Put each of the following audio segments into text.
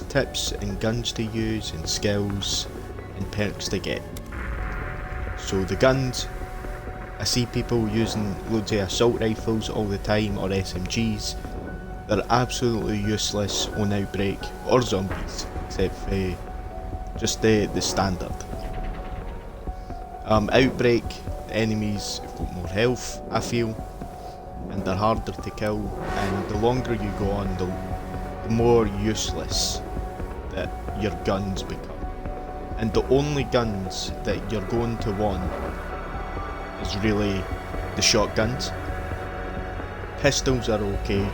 tips and guns to use and skills and perks to get. So the guns, I see people using loads of assault rifles all the time or SMGs. They're absolutely useless on Outbreak or zombies, except for just the standard. Outbreak, the enemies have got more health, I feel, and they're harder to kill, and the longer you go on, the more useless that your guns become. And the only guns that you're going to want is really the shotguns. Pistols are okay,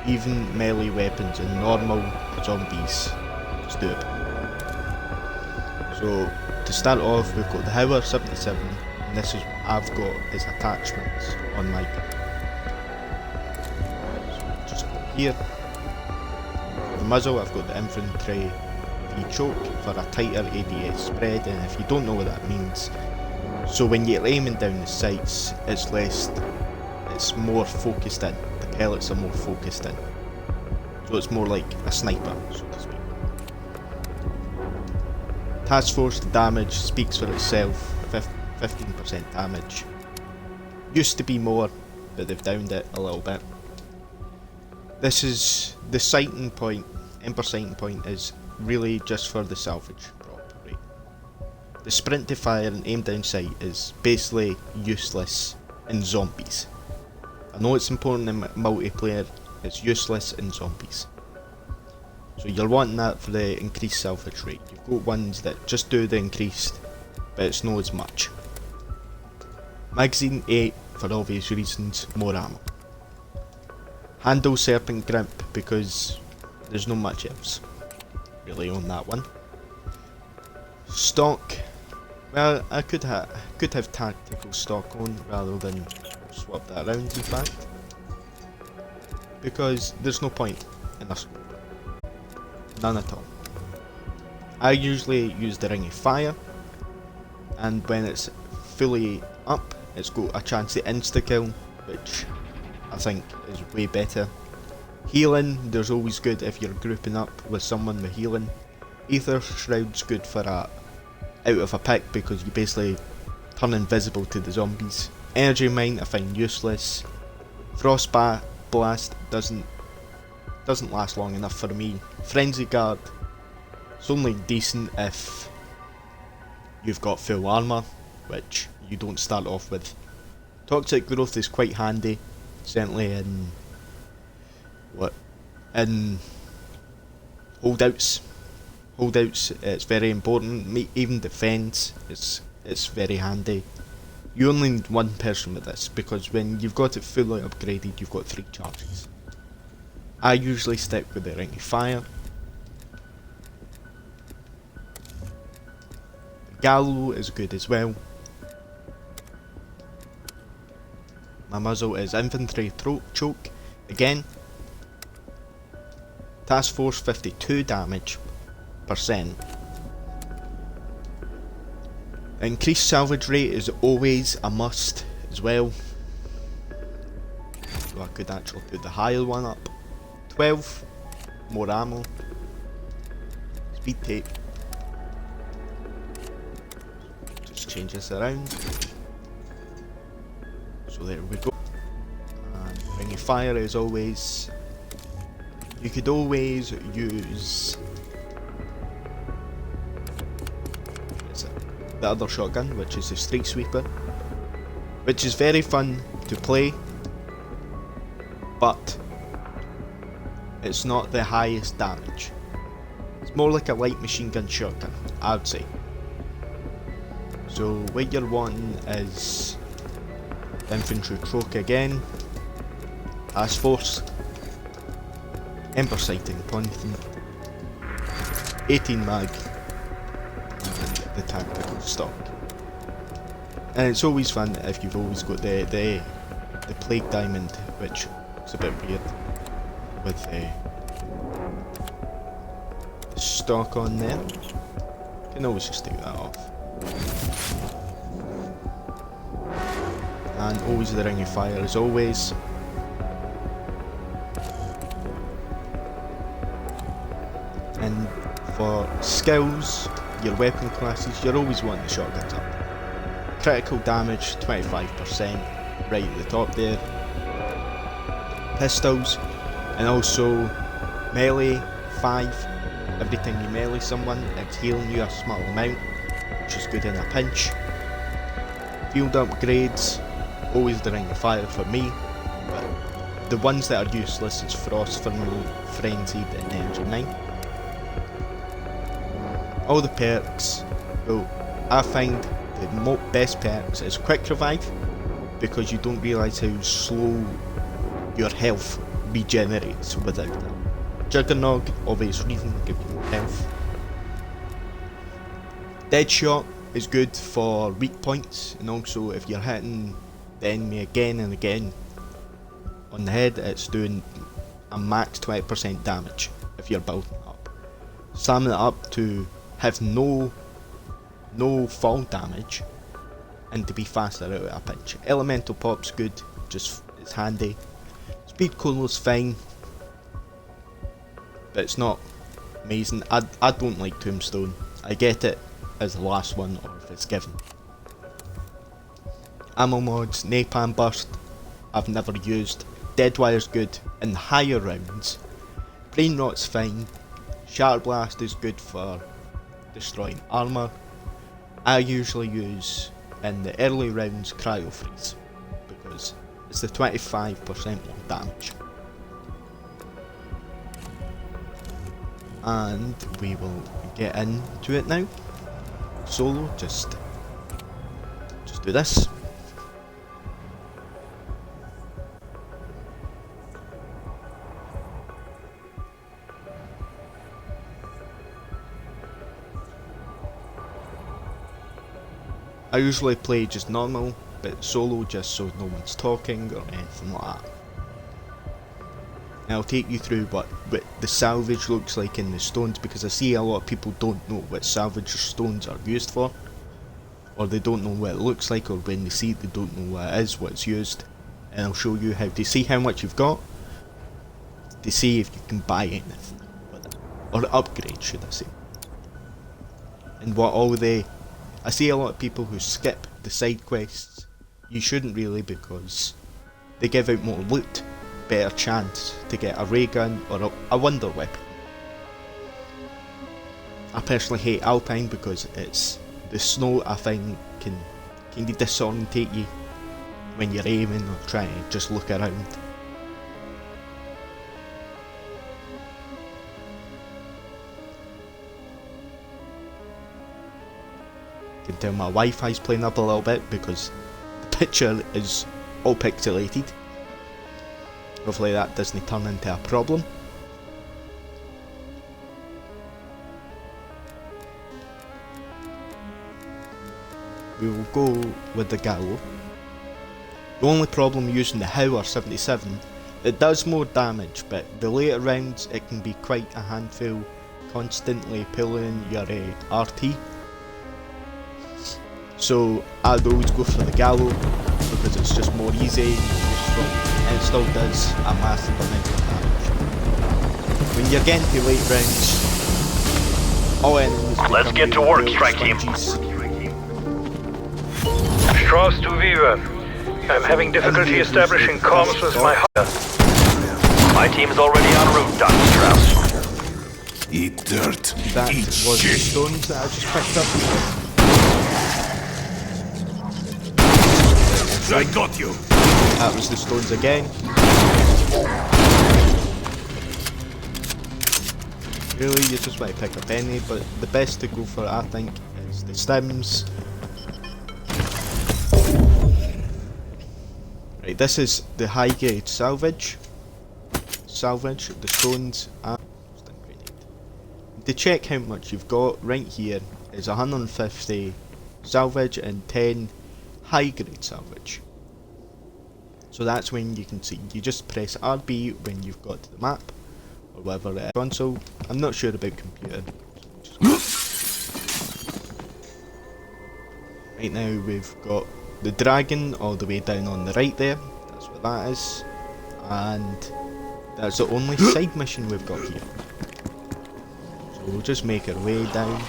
even melee weapons and normal zombies just do it. So to start off, we've got the Howler 77, and this is what I've got as attachments on my gun. So just go here. For the muzzle, I've got the Infantry V-Choke for a tighter ADS spread, and if you don't know what that means, so when you're aiming down the sights, it's more focused in. The pellets are more focused in. So it's more like a sniper, so to speak. Task Force damage speaks for itself, 15% damage. Used to be more, but they've downed it a little bit. This is the sighting point, Emperor sighting point is really just for the salvage prop rate. The sprint to fire and aim down sight is basically useless in zombies. I know it's important in multiplayer, it's useless in zombies. So you're wanting that for the increased salvage rate. You've got ones that just do the increased, but it's not as much. Magazine 8, for obvious reasons, more ammo. Handle Serpent Grip because there's not much else really on that one. Stock, well, I could have tactical stock on rather than swap that around, in fact, because there's no point in a scope. None at all. I usually use the Ring of Fire, and when it's fully up, it's got a chance to insta-kill, which I think is way better. Healing, there's always good if you're grouping up with someone with healing. Aether Shroud's good for a out of a pick because you basically turn invisible to the zombies. Energy Mine I find useless. Frost Blast doesn't last long enough for me. Frenzy Guard, it's only decent if you've got full armour, which you don't start off with. Toxic Growth is quite handy, certainly in holdouts. Holdouts, it's very important. Even defence, it's very handy. You only need one person with this because when you've got it fully upgraded, you've got 3 charges. I usually stick with the Ring of Fire. The Gallow is good as well. My muzzle is Infantry Choke. Again, Task Force 52 damage %. Increased salvage rate is always a must as well. So I could actually put the higher one up. 12, more ammo. Speed tape. Just change this around. So there we go. And Ring of Fire as always. You could always use the other shotgun, which is the Street Sweeper, which is very fun to play, but it's not the highest damage. It's more like a light machine gun shotgun, I would say. So what you're wanting is Infantry Choke again, Task Force, Emperor Sighting Pointing, 18 mag, and the tactical stock. And it's always fun if you've always got the Plague Diamond, which is a bit weird with the stock on there. You can always just take that off. And always the Ring of Fire as always. And for skills, your weapon classes, you're always wanting the shotguns up. Critical damage 25% right at the top there. Pistols, and also melee 5. Every time you melee someone, it's healing you a small amount, which is good in a pinch. Field upgrades, always the Ring of Fire for me, but the ones that are useless is Frost, Frenzied and Energy 9. All the perks, well, I find the best perks is Quick Revive, because you don't realise how slow your health regenerates without that. Juggernog, obvious reason, give you more health. Deadshot is good for weak points, and also if you're hitting the enemy again and again on the head, it's doing a max 20% damage if you're building it up. Slamming it up to have no fall damage and to be faster out of a pinch. Elemental pop's good, just it's handy. Speed cool's fine, but it's not amazing. I don't like Tombstone. I get it as the last one or if it's given. Ammo mods, Napalm Burst, I've never used. Deadwire's good in the higher rounds. Brain Rot's fine. Shatter Blast is good for destroying armour. I usually use in the early rounds Cryo Freeze because it's the 25% more damage. And we will get into it now. Solo, just do this. I usually play just normal, but solo just so no one's talking or anything like that. And I'll take you through what the salvage looks like in the stones, because I see a lot of people don't know what salvage stones are used for, or they don't know what it looks like, or when they see it they don't know what it is, what it's used. And I'll show you how to see how much you've got, to see if you can buy anything with it, or upgrade should I say. And what all I see a lot of people who skip the side quests. You shouldn't really, because they give out more loot, better chance to get a ray gun or a wonder weapon. I personally hate Alpine because it's the snow I find can disorientate you when you're aiming or trying to just look around. You can tell my Wi-Fi's playing up a little bit because the picture is all pixelated. Hopefully that doesn't turn into a problem. We will go with the Gallo. The only problem using the Howler 77, it does more damage, but the later rounds it can be quite a handful, constantly pulling your RT. So I'd always go for the Gallo because it's just more easy and it still does a massive amount of damage. When you're getting to late rounds, all enemies let's get to work, strike team. Strauss to Viva. I'm having difficulty establishing comms with my hunter. My team is already en route, Dr. Strauss. Eat dirt. That Eat was the shit. stones that I just picked up. I got you. That was the stones again. Really, you just want to pick up any, but the best to go for, I think, is the stems. Right, this is the high grade salvage. Salvage, the stones, and stun grenade. To check how much you've got, right here is 150 salvage and 10 high grade salvage. So that's when you can see, you just press RB when you've got to the map, or whatever it is. Console, I'm not sure about computer. Right now we've got the dragon all the way down on the right there, that's what that is, and that's the only side mission we've got here. we'll just make our way down.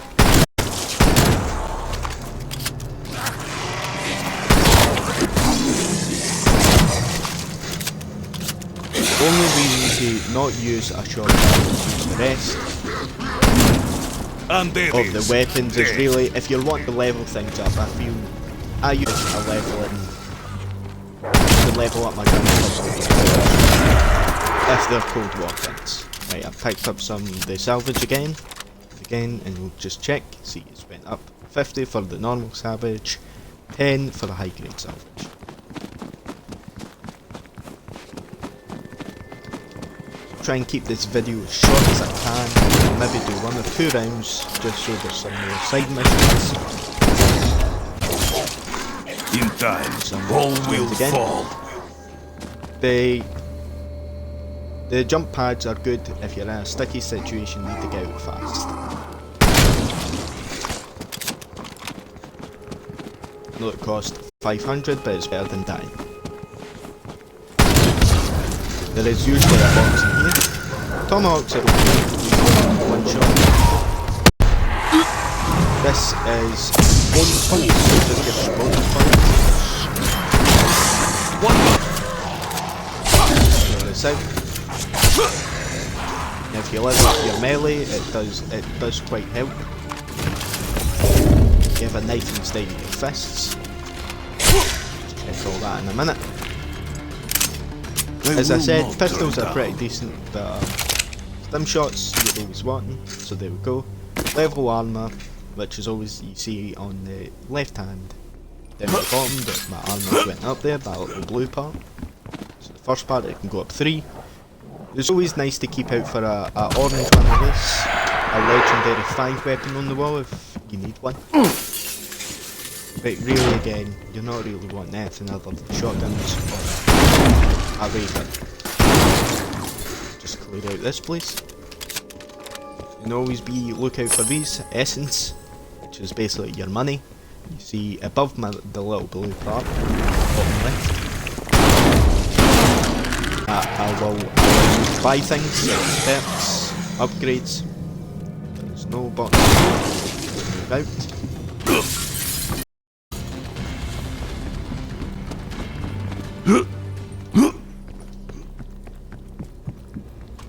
Only reason to not use a shotgun is the rest And there of the weapons is really if you're wanting to level things up. I feel I use a leveling to level up my guns if they're cold war guns. Right, I've picked up some of the salvage again, and we'll just check. See, it's went up 50 for the normal salvage, 10 for the high grade salvage. Try and keep this video as short as I can, maybe do 1 or 2 rounds just so there's some more side missions. in time, Some all rounds will again. fall. The jump pads are good if you're in a sticky situation and need to get out fast. I know it cost 500, but it's better than dying. There is usually a box in here. Tomahawks are okay, one shot. This is bonus points, so just give us bonus points. Throw this out. Now if you level up your melee, it does quite help. You have a knife instead of your fists. Check all that in a minute. As I said, pistols are pretty decent, but stim shots you're always wanting, so there we go. Level armour, which is always you see on the left hand down at the bottom, that my armour went up there, that little blue part. So the first part it can go up 3. It's always nice to keep out for a orange one of this, a legendary 5 weapon on the wall if you need one. But really again, you're not really wanting anything other than shotguns or a ray gun. Just clear out this place. You can always be lookout for these essence, which is basically your money. You see above the little blue part, bottom left. I will buy things, perks, upgrades. There's no button to move out.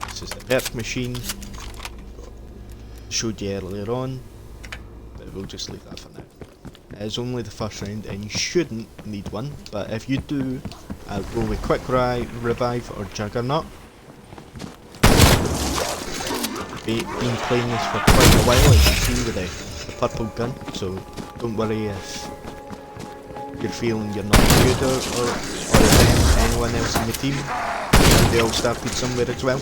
This is the perk machine. Showed you earlier on, but we'll just leave that for now. It is only the first round and you shouldn't need one, but if you do, I'll go with Quick Revive or Juggernaut. Been playing this for quite a while, as you see with the purple gun, so don't worry if you're feeling you're not good or anyone else in the team. They all started somewhere as well.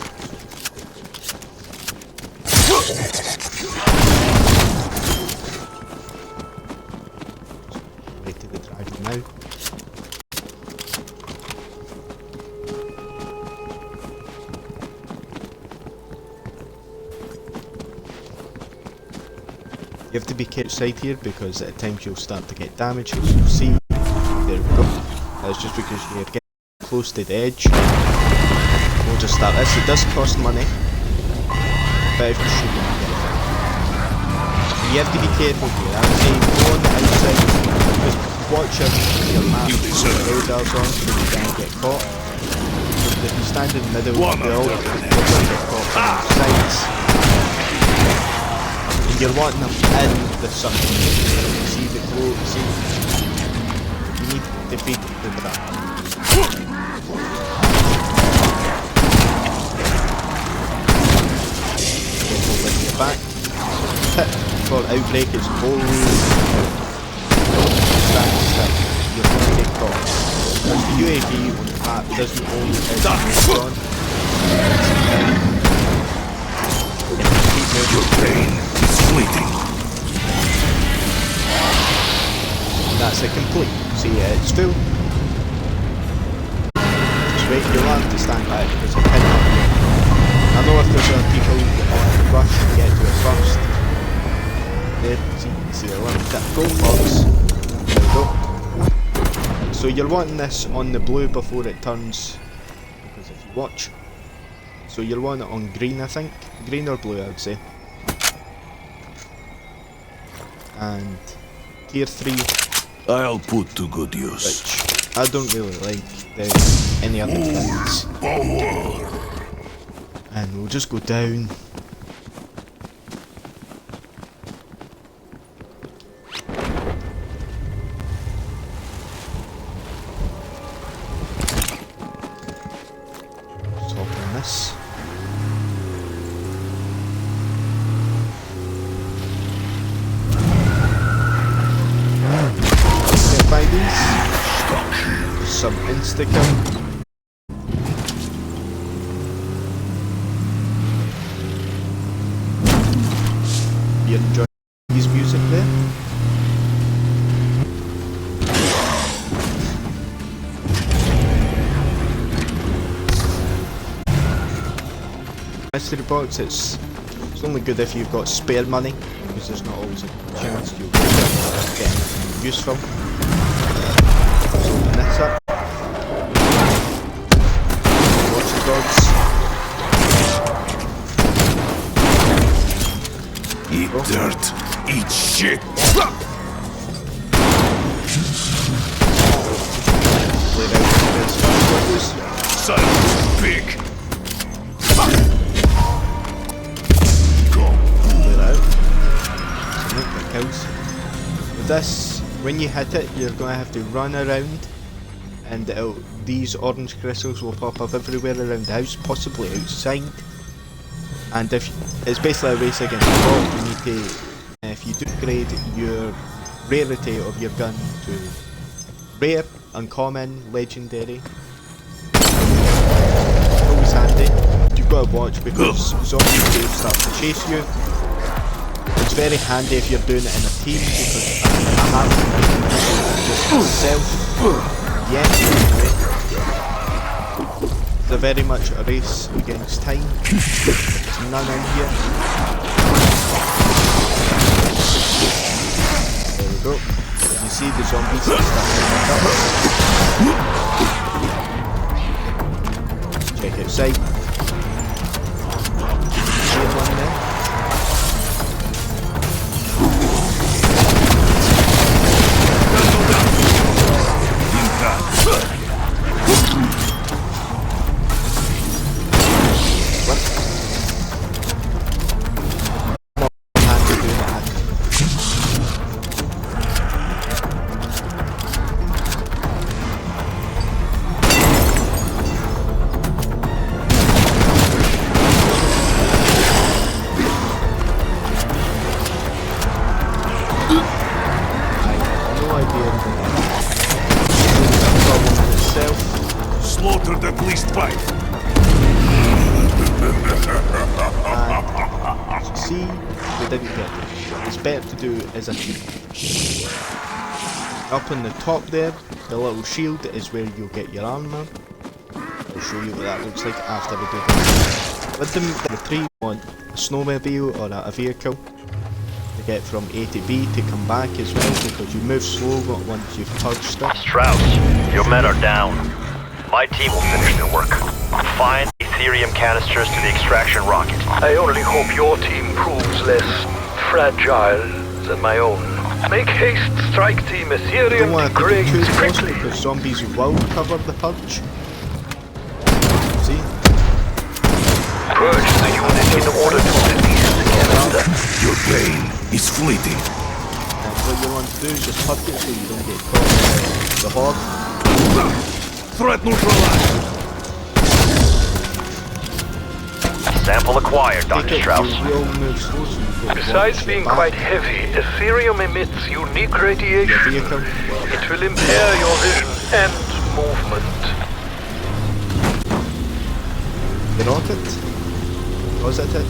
Right to the drive now. You have to be careful outside here because at times you'll start to get damage, as you'll see. There we go. That's just because you're getting close to the edge. We'll just start this. It does cost money, but if you shoot it, you get it. You have to be careful here. I would say go on the outside. Just watch your map with the radars on so you don't get caught. If you stand in the middle, you'll get caught from the sides. And you're wanting them in the sun. See the glow, see? You need to defeat the trap. Careful with your back. Hit for Outbreak is always stand still. You're going to get caught. Because the UAV on the map doesn't always hit on. Your pain is fleeting. That's a complete. See, it's full. Just wait, you'll have to stand back because I'm heading up here. I know if there's people that want to rush and get to it first. There, see a little gold box. There we go. So you're wanting this on the blue before it turns, because if you watch. So you'll want it on green, I think. Green or blue, I would say. and tier 3, I'll put to good use. which I don't really like any other things. And we'll just go down. Let's open this. Get by these. Some insta-kill. You're enjoying his music there? Mystery box, it's only good if you've got spare money, because there's not always a chance you'll get anything useful. Let's open this up. Watch dogs. Eat dirt, eat shit. Played out against first Son of a pig. Clear out. So make the kills. With this, when you hit it, you're going to have to run around, and these orange crystals will pop up everywhere around the house, possibly outside. And if it's basically a race against the clock, you need to, if you do upgrade your rarity of your gun to rare, uncommon, legendary, always handy. You've got to watch because zombies do start to chase you. It's very handy if you're doing it in a team because I have just myself. Yes, they're very much a race against time. There's none in here. There we go. You see the zombies starting to come. Check outside. See one there? Slaughtered at least 5. See, we didn't get it. It's better to do as a team. Up on the top there, the little shield is where you'll get your armor. I'll show you what that looks like after we do this. With the 3 want a snowmobile or a vehicle to get from A to B to come back as well, because you move slow once you've touched it. Strauss, your men are down. My team will finish their work. Find Ethereum canisters to the extraction rocket. I only hope your team proves less fragile than my own. Make haste, strike team. Don't Ethereum want to degrades too close quickly. because zombies will cover the purge. See? Purge the unit in order to release the canister. Your pain is fleeting. And what you want to do is just purge it so you don't get caught by the horde. Threat neutralized. Sample acquired, Dr. Take it, Strauss. you will move slow, so you've got to Besides watch being your back. quite heavy, Ethereum emits unique radiation. Your vehicle. It will impair your vision and movement. The rocket? Was that it?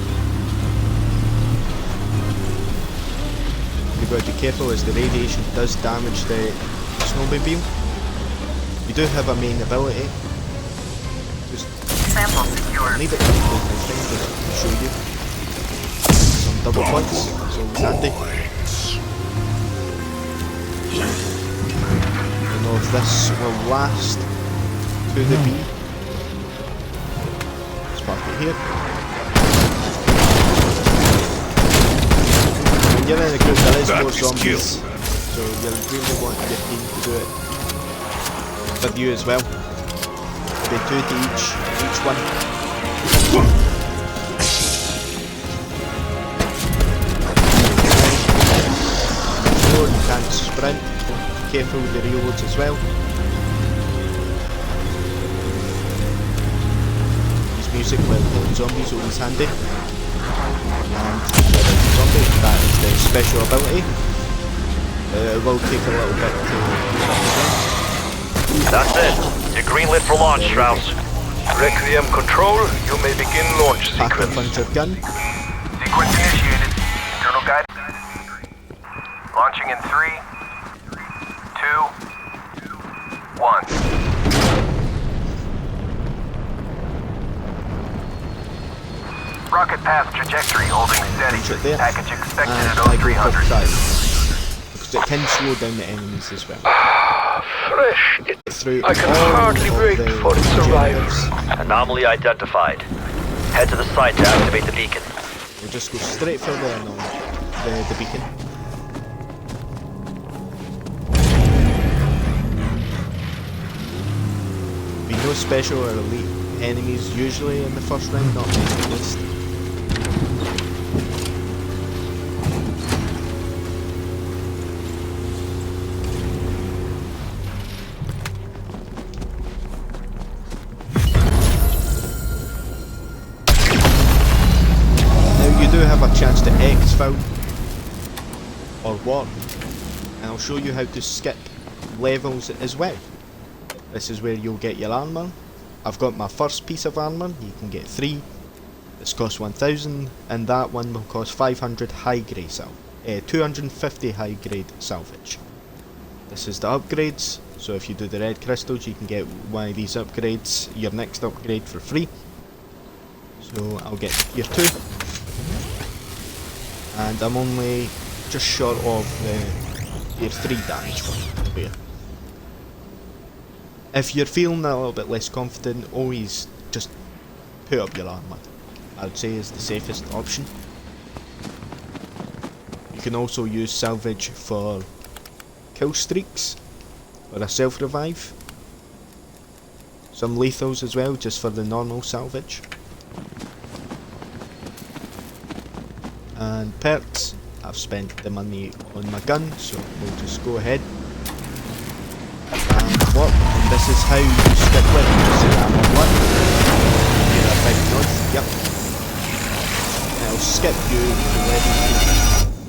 You've got to be careful as the radiation does damage the snowmobile. You do have a main ability. Just leave it to the thing to show you. Some double points, so it's handy. I don't know if this will last to the B. Let's park it here. when you're in a group there is That more is zombies, so you really want your team to do it with you as well. Maybe 2 to each one. Sure, you can't sprint, be careful with the reloads as well. Use music while killing zombies, always handy. And zombie, that is the special ability. It will take a little bit to That's it. You're greenlit for launch, Strauss. Requiem Control, you may begin launch pack a sequence. puncher gun. Sequence initiated. Internal guidance. Launching in 3, 2, 1. Rocket path trajectory holding steady. Punch it there. Package expected And at I go for 0300. side. Because it can slow down the enemies as well. Fresh. Through I can all hardly of wait the for its arrival. objectives, Anomaly identified. Head to the site to activate the beacon. we'll just go straight for the beacon. Be no special or elite enemies usually in the first round, not many at least. Now you do have a chance to exfil or warp, and I'll show you how to skip levels as well. This is where you'll get your armour. I've got my first piece of armour, you can get 3. This costs 1000, and that one will cost 500 high grade 250 high grade salvage. This is the upgrades, so if you do the red crystals you can get one of these upgrades, your next upgrade for free. So I'll get tier 2. And I'm only just short of the tier 3 damage one over here. If you're feeling a little bit less confident, always just put up your armour. I would say is the safest option. You can also use salvage for kill streaks or a self revive. Some lethals as well, just for the normal salvage. And perks, I've spent the money on my gun, so we'll just go ahead and warp. And this is how you skip levels. So I'm on 1. Get a big nod. Yep. And it'll skip you to level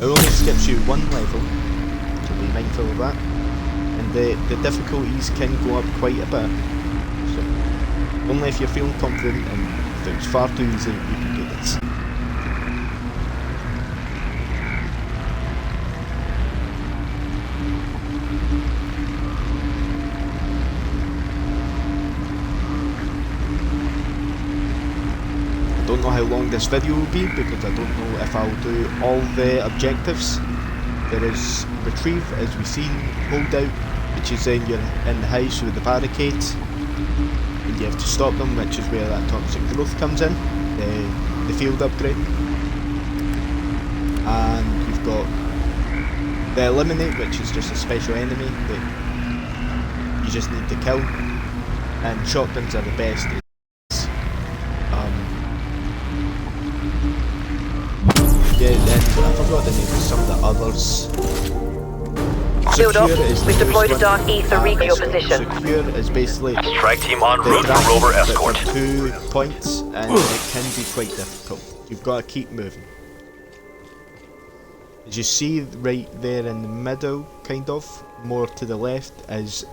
2. It only skips you 1 level, so be mindful of that. And the difficulties can go up quite a bit. So only if you're feeling confident, and if it's far too easy, you can do this. Don't know how long this video will be because I don't know if I'll do all the objectives. There is retrieve, as we've seen, hold out, which is in the house with the barricades, and you have to stop them, which is where that toxic growth comes in, the field upgrade. And you've got the eliminate, which is just a special enemy that you just need to kill, and shotguns are the best. Yeah, then I forgot the name of some of the others. Build up. Secure is the We've deployed a first dark one. ether reach your position. Secure is basically Strike team en the route for draft rover that escort. for 2 points, and it can be quite difficult. You've got to keep moving. As you see right there in the middle, kind of, more to the left, is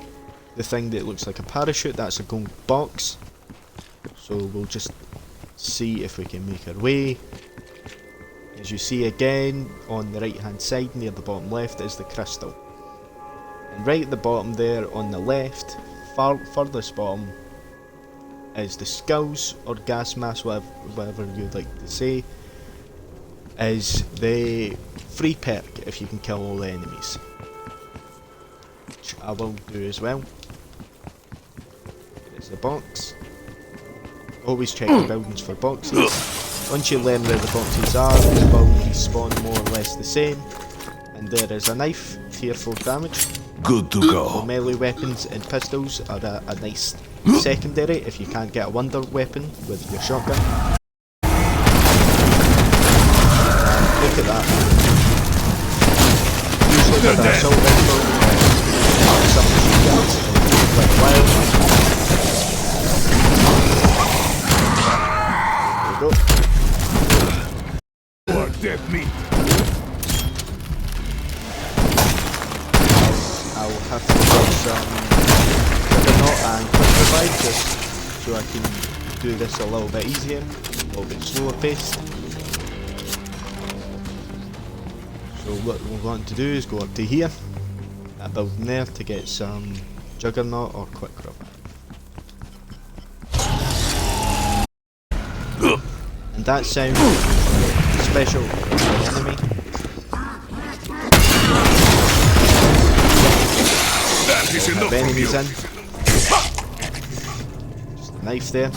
the thing that looks like a parachute. That's a gold box. So we'll just see if we can make our way. As you see again, on the right hand side near the bottom left is the crystal. And right at the bottom there on the left, furthest bottom, is the skulls or gas mask, whatever you'd like to say, is the free perk if you can kill all the enemies. Which I will do as well. There's the box. Always check the buildings for boxes. Once you learn where the boxes are, they will spawn more or less the same. And there is a knife, tier 4 damage. Good to So go. melee weapons and pistols are a nice secondary if you can't get a wonder weapon with your shotgun. Look at that. Usually with an assault rifle, some machine guns, like wild. There we go. You are dead meat. I'll have to get some juggernaut and quick revive just so I can do this a little bit easier, a little bit slower paced. So what we're going to do is go up to here, that building there, to get some juggernaut or quick revive. And that sound special for the enemy. That is enough Have from enemies you. in. Just a knife there.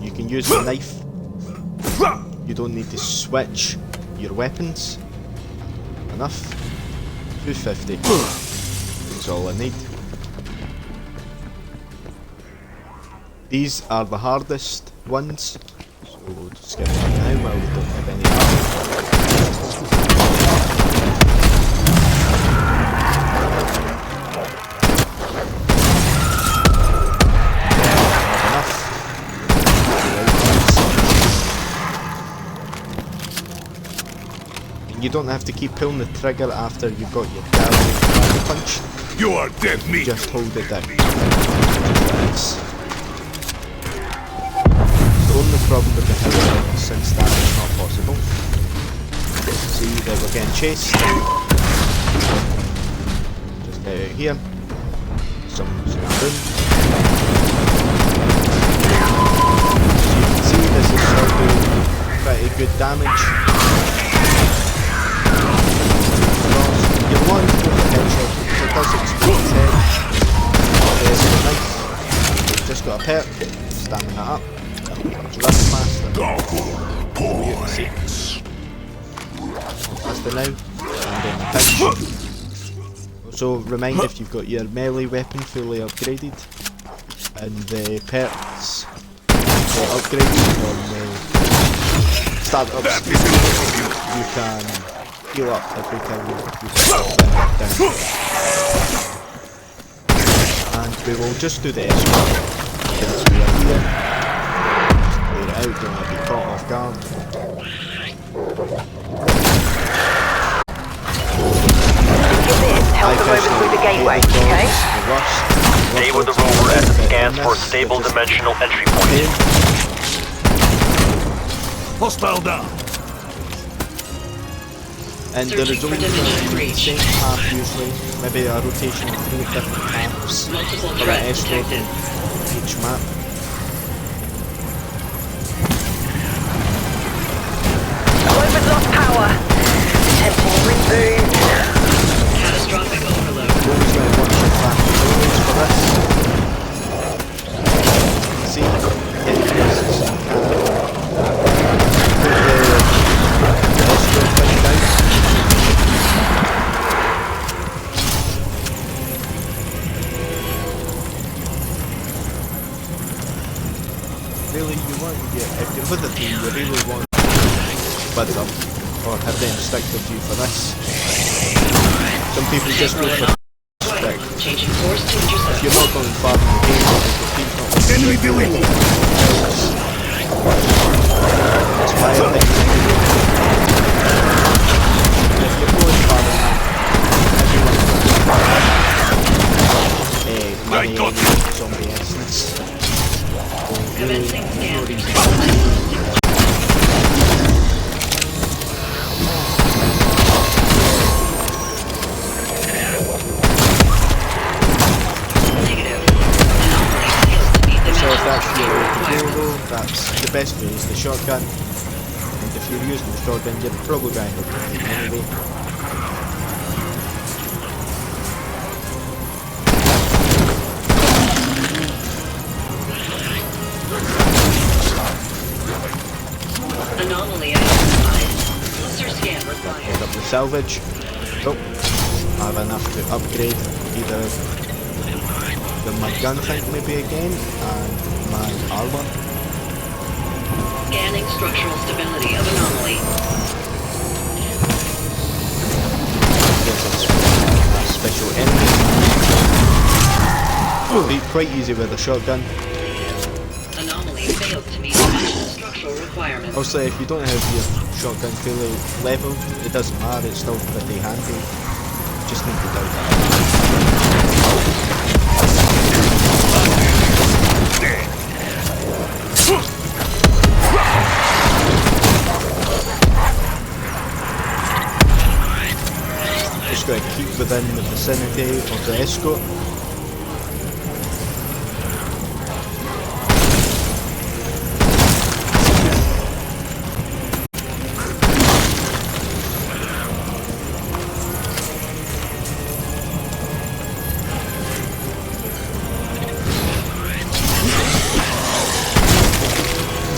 You can use the knife. You don't need to switch your weapons. Enough. 250. That's all I need. These are the hardest ones. So we'll just skip that now while we don't have any armor. You don't have to keep pulling the trigger after you've got your gallery punch. You are dead meat. Just hold it down. The only problem with the hill is since that is not possible. See that we're getting chased. Just get out here. Someone's going down. As you can see, this is still doing pretty good damage. You want to go for headshot because it does explode his head. There's the knife. You've just got a perk, stamina up. So that's faster. Faster now. And then the pinch. Also remind if you've got your melee weapon fully upgraded. And the perks upgraded on the start-up speed. You can heal up every time you down. And we will just do the escort since we are here. Just clear it out, don't want to be caught off guard. Help them over through the gateway, okay? Stay with the rover as it scans for a stable dimensional entry point. Hostile down. And there is only the same path usually, maybe a rotation of 3 different paths for an escort in each map. Rover's lost power. Attempting reboot. Catastrophic overload. Always going to watch your path for this. See, get this as you can. Put the escort thing down. Really, you want to get, if you're with a team, you really want to bud them or have them stick with you for this. Some people just go for stick. Changing course to intercept. If you're not going far in the game, because the team's not with you, Enemy deleted. that's why I think if you're going far enough, everyone's money got and zombie essence. Commencing scan. Negative. So if that's your way to go though, that's the best way is the shotgun. And if you're using the shotgun, you're probably going to hit it anyway. Anomaly identified. User scan required. salvage. Oh, I have enough to upgrade either my gun tank maybe again and my armor. Scanning structural stability of anomaly. There's a special enemy. Be quite easy with a shotgun. Anomaly fails to meet special structural requirements. Also, if you don't have your shotgun fully leveled, it doesn't matter, it's still pretty handy. Just need to doubt that. Just gotta keep within the vicinity of the escort.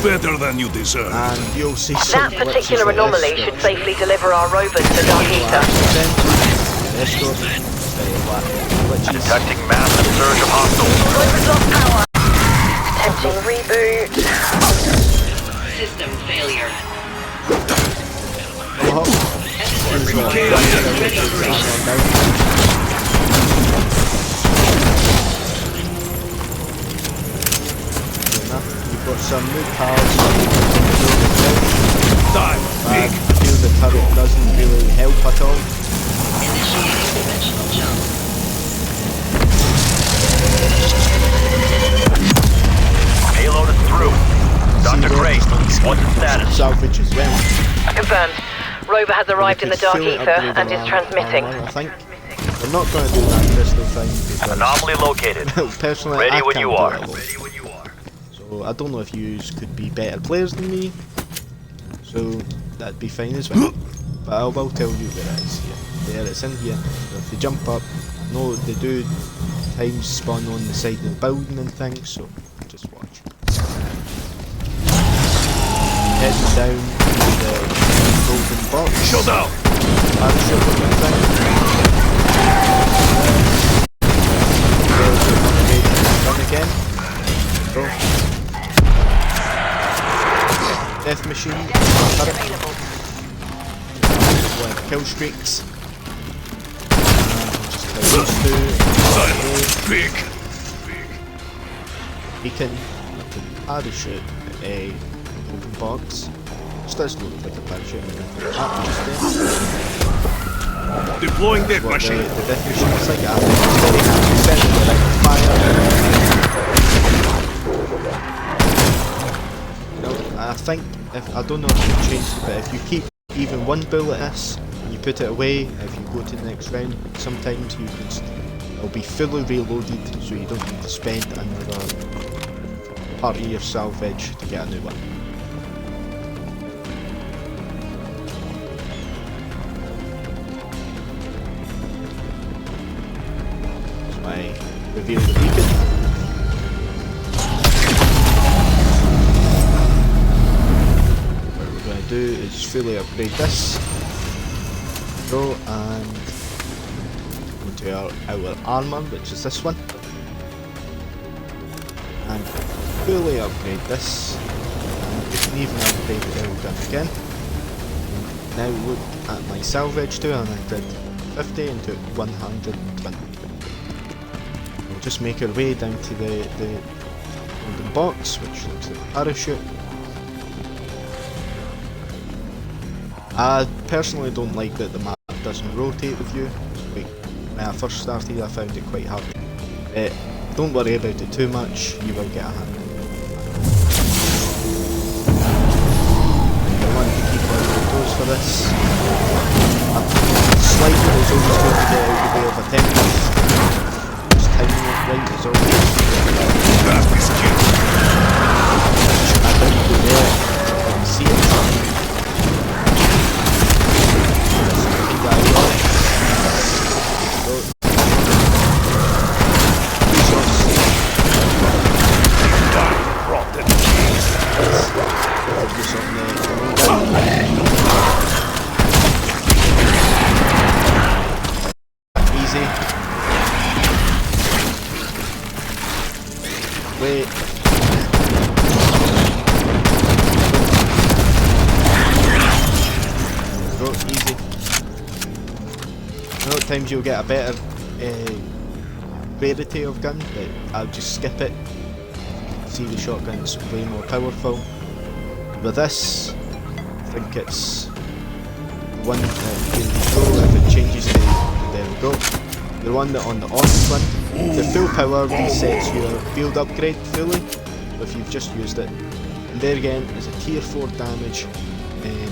Better than you deserve. And you'll see some That particular anomaly should safely deliver our rovers to Dark Ether. Detecting massive surge of hostiles. Rovers lost power. Attempting reboot. System failure. You've got some new cars. Time. I feel the turret doesn't really help at all. Initiating dimensional jump. Payload is through. Dr. Gray, what's the status? Salvage as well. Confirmed. Rover has arrived in the Dark Fully Ether upgrade and is our transmitting. armor, I think. We're not going to do that crystal thing because Anomaly located. personally Ready I when can't you do are. it alone. So I don't know if you could be better players than me, so that'd be fine as well. But I will tell you where it is here. There, it's in here. So if they jump up, I know they do times spawn on the side of the building and things, so just watch. Heading down to the golden box. Shut up. Parachute looking thing. There's the upgrade gun again. Go. Death machine. Turret. One of the kill streaks. Just kill those two. Silence. Big. Beacon. The parachute. A open box. Just does look like a parachute. Just there. Deploying death What machine. the death machine is like. It's very happy. Send it like fire. You know, I think if I don't know if you changed it, but if you keep even one bullet this and you put it away, if you go to the next round, sometimes you can. It'll be fully reloaded, so you don't need to spend another part of your salvage to get a new one. Reveal the beacon. What we're going to do is fully upgrade this. Go and go to our armor, which is this one. And fully upgrade this. And we can even upgrade the gun again. Now look at my salvage too, and I did 50 into 120. Just make our way down to the golden box, which looks like a parachute. I personally don't like that the map doesn't rotate with you. Like, when I first started, I found it quite hard. Don't worry about it too much, you will get a hand. I want to keep on your toes for this. Slightly is always good to get out of the way of a tempest. Timing it right is always Fast is king. I didn't go there. I can see it. There's a big guy on it. Go. Rotten. Focus on the easy. Wait. Go, easy. I know at times you'll get a better rarity of gun, but I'll just skip it. See, the shotgun's way more powerful. With this, I think it's the one that you control. If it changes to, there we go. The one that on the orange one, the full power resets your field upgrade fully if you've just used it. And there again is a tier 4 damage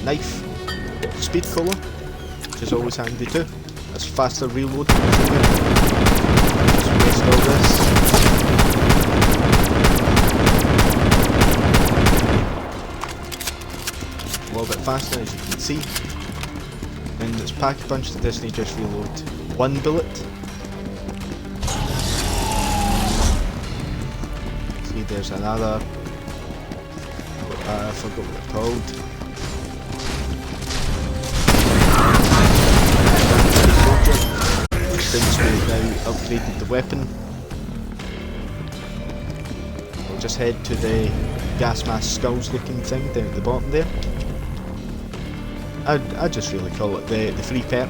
knife, speed cooler, which is always handy too. That's faster reload. Just waste all this. A little bit faster, as you can see. And it's pack a punch to Disney, just reload one bullet. See, there's another. I forgot what they're called. Since we've now upgraded the weapon, we'll just head to the gas mask skulls looking thing down at the bottom there. I just really call it the free perk.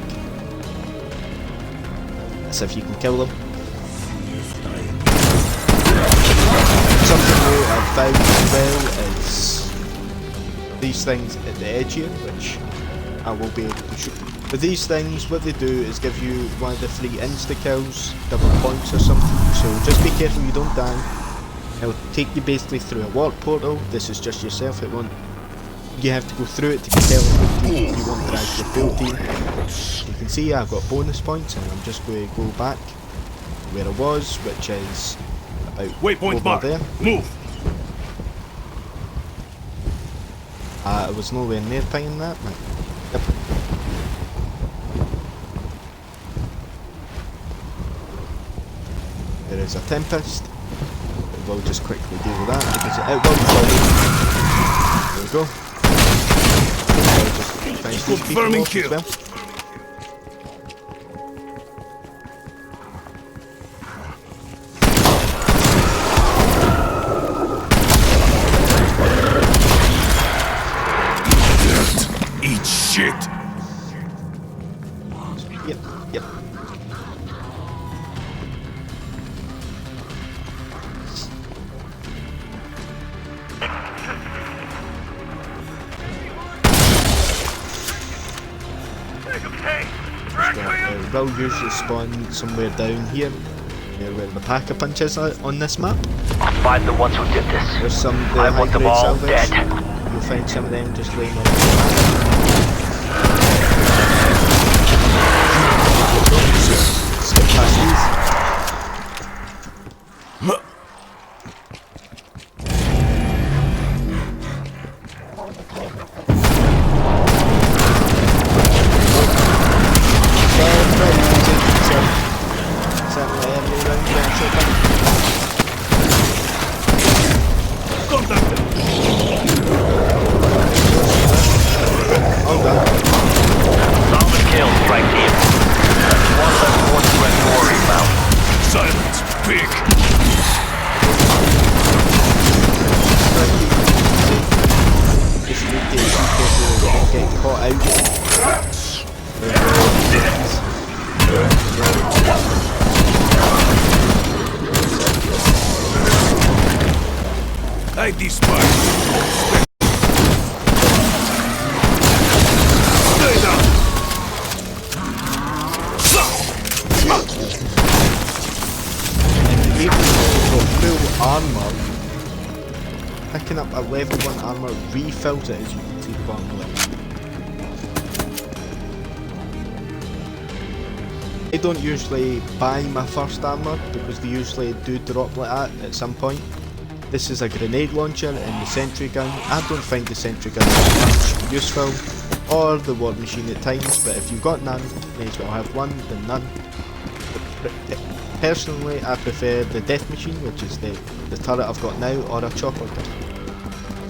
That's if you can kill them. Something new I've found as well is these things at the edge here, which I will be able to shoot. But these things, what they do is give you one of the free insta-kills, double points or something, so just be careful you don't die. It'll take you basically through a warp portal. This is just yourself, it won't. You have to go through it to get teleported if you want to drag your full team. You can see I've got bonus points and I'm just going to go back to where I was, which is about Waypoint mark. there. Move. I was nowhere near pinging that, but yep. There is a Tempest. We'll just quickly deal with that because it will follow. There we go. Just confirming kill. Well. Eat shit. Yep, yep. Will usually spawn somewhere down here, near where the pack-a-punch is on this map. I'll find the ones who did this. There's some of the I want them high-grade all salvage. dead. You'll find some of them just laying on the skip past these. Solid kill, strike team. That's one less force to restore rebound. Silence. Pig. Just need to be careful and get caught out. I despise. Stay down. Even though you've got full armour, picking up a level 1 armour refills it, as you can see the bottom left. I don't usually buy my first armour because they usually do drop like that at some point. This is a grenade launcher and the sentry gun. I don't find the sentry gun much useful, or the war machine at times, but if you've got none, may as well have one than none. Personally, I prefer the death machine, which is the turret I've got now, or a chopper gun.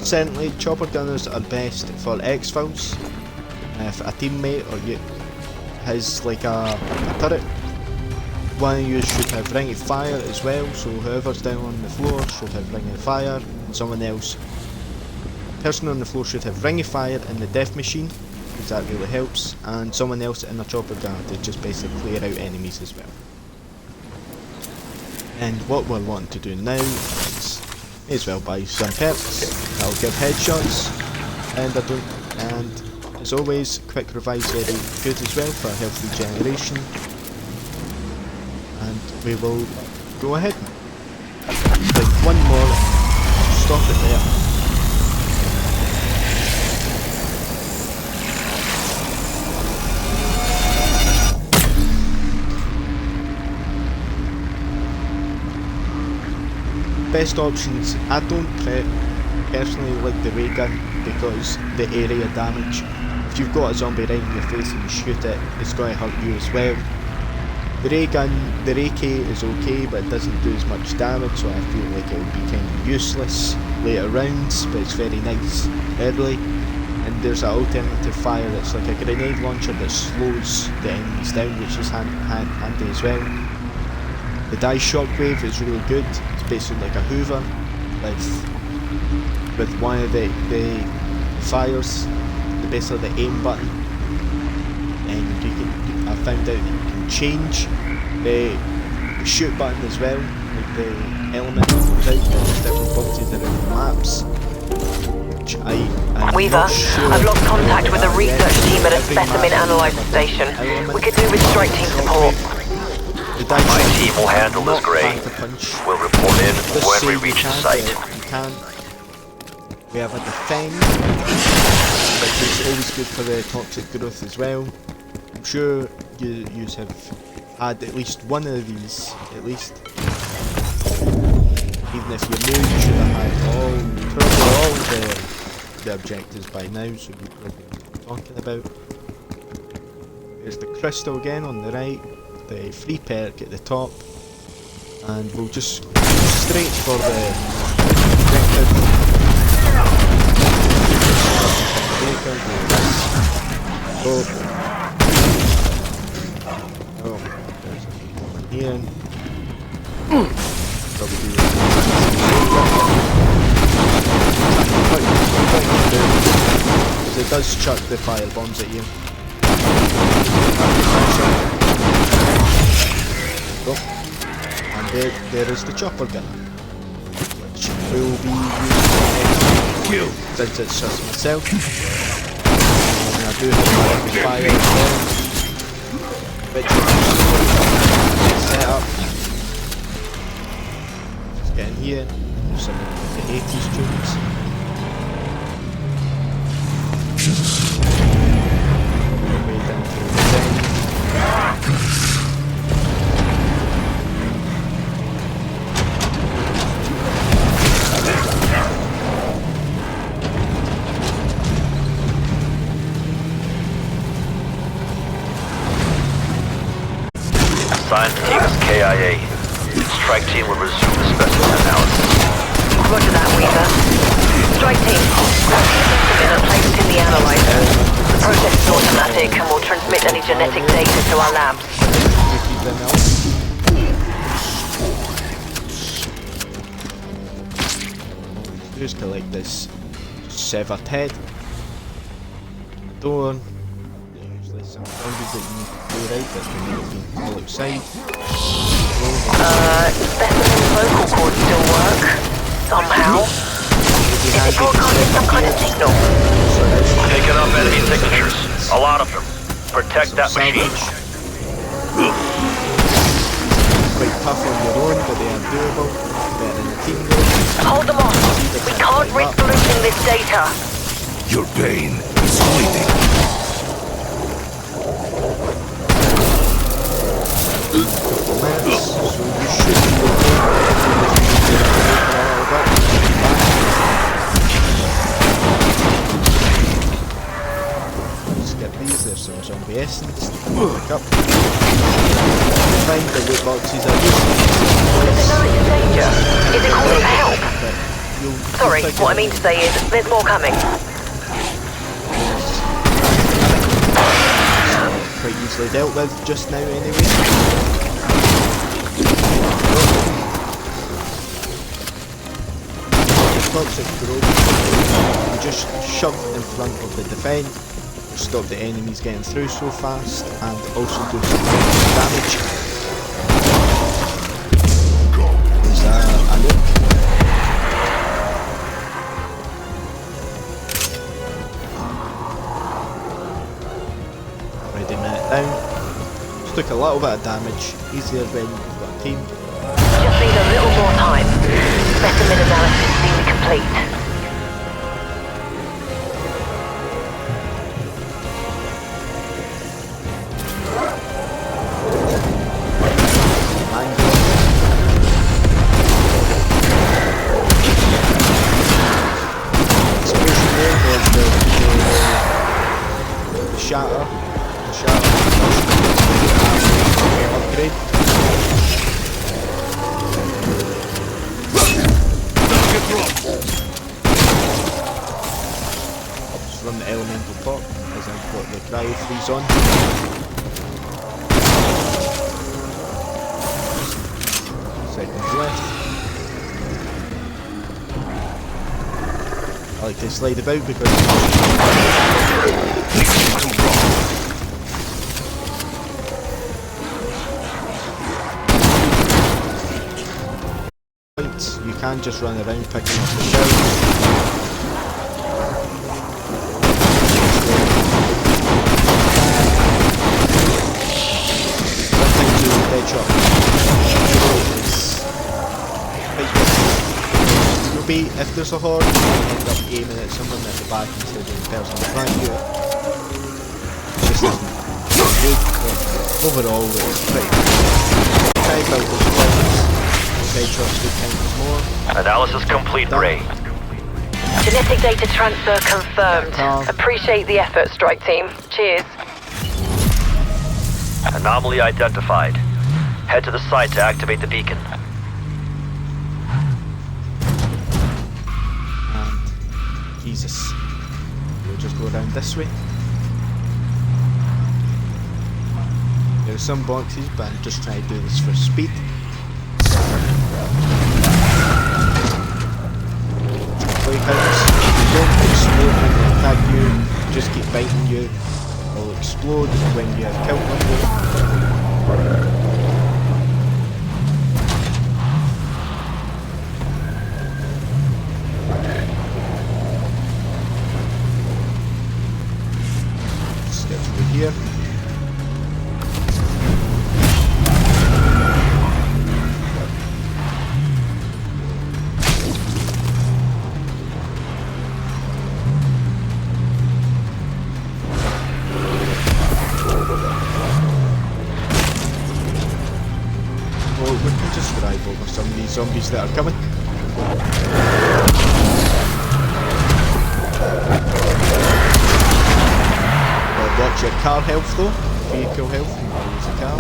Certainly, chopper gunners are best for exfils. If a teammate or you has like a turret, one of you should have ring of fire as well, so whoever's down on the floor should have ring of fire, and someone else, person on the floor should have ring of fire in the death machine, because that really helps, and someone else in the chopper gun to just basically clear out enemies as well. And what we're wanting to do now is, may as well buy some perks. I'll give headshots, and as always, quick revive's very good as well for health regeneration. And we will go ahead. Like one more, stop it there. Best options, I don't personally like the ray gun because the area damage. If you've got a zombie right in your face and you shoot it, it's going to hurt you as well. The ray gun, the ray K is okay, but it doesn't do as much damage, so I feel like it would be kind of useless later rounds, but it's very nice early. And there's an alternative fire that's like a grenade launcher that slows the enemies down, which is handy as well. The dice shockwave is really good. It's basically like a Hoover with one of the fires, basically the aim button, and you can. I found out that you can change the shoot button as well, like the element that comes out. There's different boxes around the maps. Which I'm Weaver, not sure I've lost contact with the research team at a every specimen map analyzer has a station. different element. We could do with strike team support. The dice My shockwave team will handle is this, not Gray. pack a punch. We'll report in Just when say we you reach the can, site. but you can. We have a defend, which is always good for the toxic growth as well. I'm sure you have had at least one of these, at least. Even if you're new, you should have had probably all the objectives by now, so you know what I'm talking about. There's the crystal again on the right, the free perk at the top, and we'll just go straight for the objective. Oh, there's one here. Probably do because it does chuck the fire bombs at you. Oh, and there is the chopper gun, which will be used since it's just myself. And I do have my fire as well, which is set up. Just get in here, do some of the 80s tunes. Way down to the thing. Assigned team is KIA. Strike team will resume the specimen analysis. Roger that, Weaver. Strike team, specimen are placed in the analyzer. The process is automatic and will transmit any genetic data to our labs. Just collect this severed head. Door. Usually some zombies that you need to clear out that can be all outside. Specimen vocal cords still work. Somehow. Is it broadcasting some kind of signal? Picking up enemy signatures. A lot of them. Protect that machine. Quite tough on your own, but they are doable. Better in the team though. Hold them off. We can't risk losing this data. Your pain is fleeting. Minutes, so you should be skip these, there's some zombie essence. Pick up. Find the loot boxes are useless. Danger. Is it calling for help? You'll Sorry, pick what I it mean up. to say is, there's more coming. Quite easily dealt with just now anyway. Toxic growth, you just shove in front of the defence, stop the enemies getting through so fast, and also do some damage. There's a nuke. Already met it down. Just took a little bit of damage, easier when you've got a team. Just need a little more time. Specimen analysis nearly complete. Shatter. Upgrade. Just run the elemental pop as I've got the cryo freeze on. Seconds left. I like to slide about because you can just run around picking up the shells. One thing to headshot you'll be, if there's a horde, you'll end up aiming at someone at the back instead of the person in front of you. It's just good. Overall, it's pretty good. Try about those points. Headshots good times more. Analysis complete, Ray. Genetic data transfer confirmed. Appreciate the effort, strike team. Cheers. Anomaly identified. Head to the site to activate the beacon. And Jesus. We'll just go down this way. There are some boxes, but I'm just trying to do this for speed. Playhouse. Don't explode when they attack you, just keep biting you. They'll explode when you have killed them. Let's get through here. We can just drive over some of these zombies that are coming. Watch your car health though, vehicle health, you can use the car.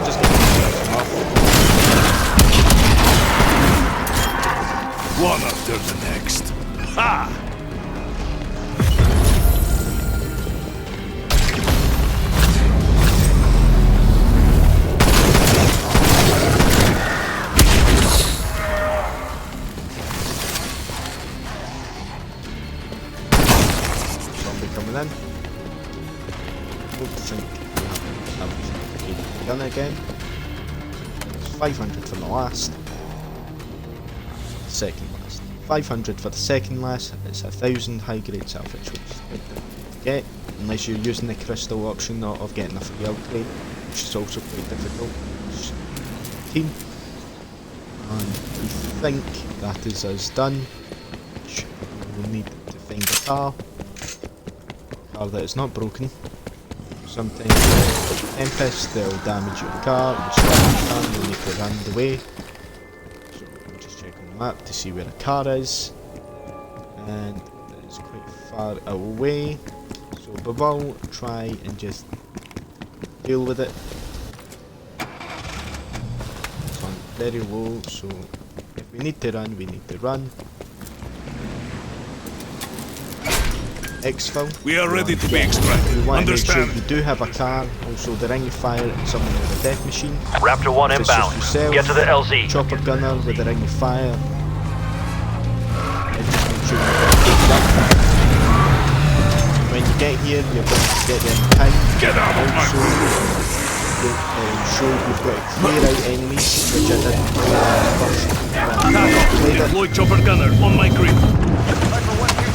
Just get them off. One after the next. Ha! Coming in. Don't think that was done again. It's 500 for the last. Second last. 500 for the second last. It's 1,000 high grade salvage, which is quite difficult to get unless you're using the crystal option of getting a free upgrade, which is also quite difficult. Team. And we think that is us done. We'll need to find a car. That is not broken. Sometimes Tempest, they'll damage your car, you start the car and you'll need to run the way. So we'll just check on the map to see where a car is. And it's quite far away. So Babal, try and just deal with it. It's on very low, so if we need to run, we need to run. exfil. We are ready to be You extracted. want to make sure Understand? you do have a car, also the ring of fire and someone with a death machine. Raptor 1 If it's just inbound. yourself, Get to the LZ. chopper gunner with a ring of fire. And just make sure you've got it up. When you get here, you're going to get there in time. Get out of my Also, ensure you've got to clear out enemies, which I did first. Deploy chopper gunner on my grid.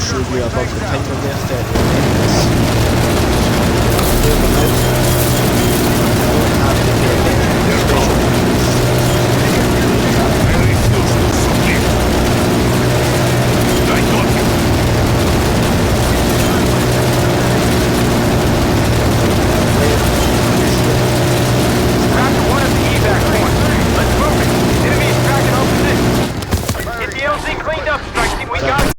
Show you above the timer there, 30 minutes. Clear them out. Don't have to get any special moves. Very close to something. I got you. Raptor 1 at the evac point. Let's move it. Enemy is tracking our position. Get the LZ cleaned up, strike team. We got it.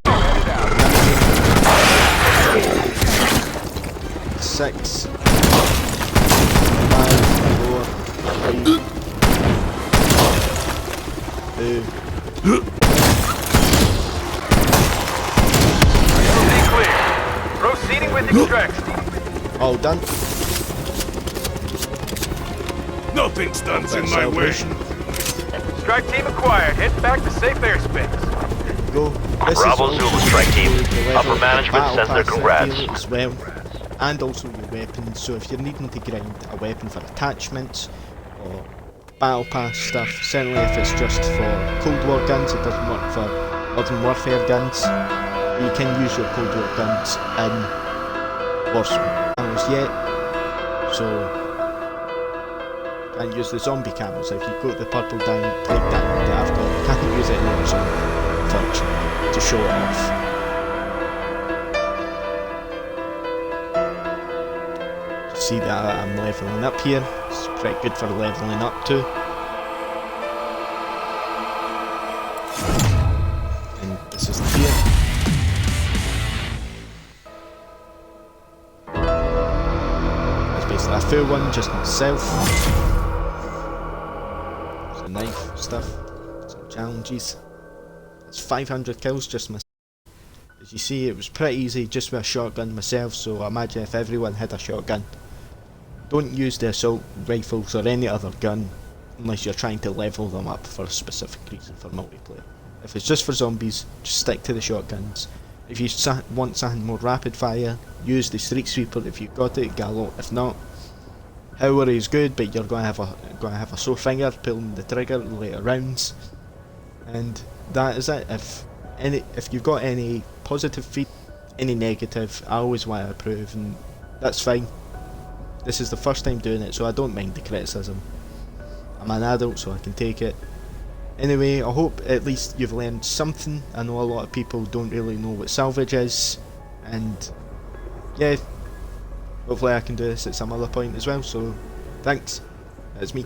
6, 5, 4, 3, 2. LZ clear. Proceeding with extraction. All done. Nothing stands in my way. Celebration. Strike team acquired. Head back to safe airspace. Go. This Bravo is Zulu also strike team. to level Upper the management battle sends their pass congrats. here as well, and also your weapons. So if you're needing to grind a weapon for attachments or battle pass stuff, certainly if it's just for Cold War guns, it doesn't work for Modern Warfare guns. You can use your Cold War guns in Warzone camos yet, so can't use the zombie camos. If you got the purple down, click down that I've got, you can't use it in Warzone, unfortunately, to show it off. See that I'm leveling up here. It's pretty good for leveling up too. And this is the gear. That's basically a full one, just myself. Some knife stuff, some challenges. That's 500 kills just myself. As you see, it was pretty easy just with a shotgun myself, so I imagine if everyone had a shotgun. Don't use the assault rifles or any other gun unless you're trying to level them up for a specific reason for multiplayer. If it's just for zombies, just stick to the shotguns. If you want something more rapid fire, use the Street Sweeper if you've got it, Gallo. If not, Howler is good, but you're going to have a sore finger pulling the trigger later rounds. And that is it. If you've got any positive feedback, any negative, I always want to approve, and that's fine. This is the first time doing it, so I don't mind the criticism. I'm an adult, so I can take it. Anyway, I hope at least you've learned something. I know a lot of people don't really know what salvage is, and yeah, hopefully I can do this at some other point as well, so thanks. That's me.